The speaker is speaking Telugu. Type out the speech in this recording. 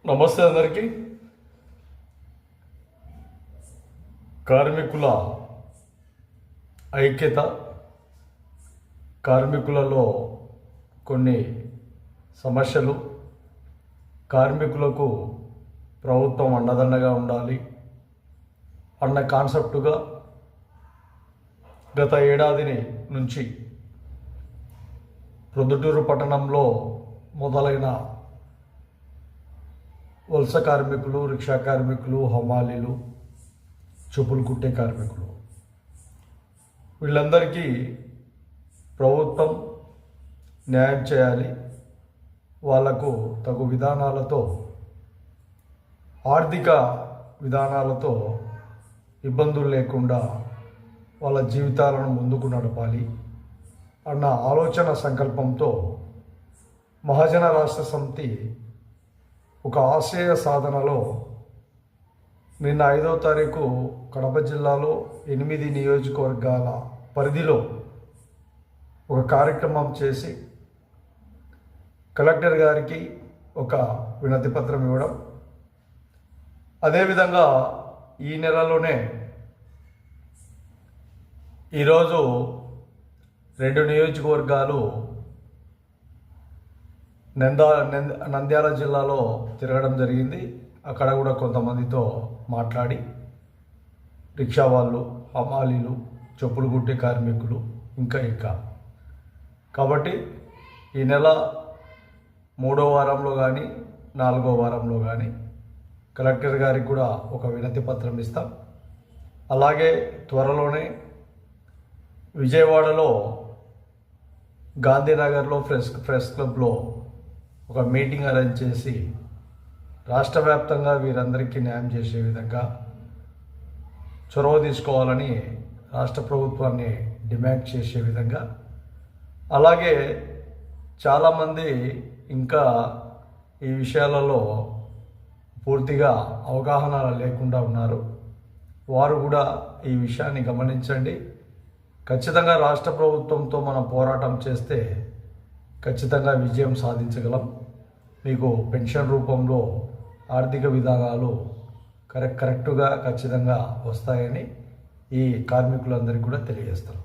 నమస్తే అందరికీ. కార్మికుల ఐక్యత, కార్మికులలో కొన్ని సమస్యలు, కార్మికులకు ప్రభుత్వం అండదండగా ఉండాలి అన్న కాన్సెప్టుగా గత ఏడాది నుంచి ప్రొద్దుటూరు పట్టణంలో మొదలైన వలస కార్మికులు, రిక్షా కార్మికులు, హమాలీలు, చెప్పులు కుట్టే కార్మికులు, వీళ్ళందరికీ ప్రభుత్వం న్యాయం చేయాలి. వాళ్లకు తగు విధానాలతో, ఆర్థిక విధానాలతో ఇబ్బందులు లేకుండా వాళ్ళ జీవితాలను ముందుకు నడపాలి అన్న ఆలోచన సంకల్పంతో మహాజన రాష్ట్ర సమితి ఒక ఆశయ సాధనలో నిన్న 5వ తారీఖు కడప జిల్లాలో 8 నియోజకవర్గాల పరిధిలో ఒక కార్యక్రమం చేసి కలెక్టర్ గారికి ఒక వినతి పత్రం ఇవ్వడం, అదేవిధంగా ఈ నెలలోనే ఈరోజు 2 నియోజకవర్గాలు నంద్యాల జిల్లాలో తిరగడం జరిగింది. అక్కడ కూడా కొంతమందితో మాట్లాడి రిక్షా వాళ్ళు, హమాలీలు, చెప్పులు కుట్టే కార్మికులు ఇంకా కాబట్టి ఈ నెల 3వ వారంలో కానీ 4వ వారంలో కానీ కలెక్టర్ గారికి కూడా ఒక వినతి పత్రం ఇస్తాం. అలాగే త్వరలోనే విజయవాడలో గాంధీనగర్లో ప్రెస్ క్లబ్లో ఒక మీటింగ్ అరేంజ్ చేసి రాష్ట్ర వ్యాప్తంగా వీరందరికీ న్యాయం చేసే విధంగా చొరవ తీసుకోవాలని రాష్ట్ర ప్రభుత్వాన్ని డిమాండ్ చేసే విధంగా, అలాగే చాలామంది ఇంకా ఈ విషయాలలో పూర్తిగా అవగాహన లేకుండా ఉన్నారు. వారు కూడా ఈ విషయాన్ని గమనించండి. ఖచ్చితంగా రాష్ట్ర ప్రభుత్వంతో మనం పోరాటం చేస్తే ఖచ్చితంగా విజయం సాధించగలం. మీకు పెన్షన్ రూపంలో ఆర్థిక విధానాలు కరెక్టుగా ఖచ్చితంగా వస్తాయని ఈ కార్మికులందరికీ కూడా తెలియజేస్తాం.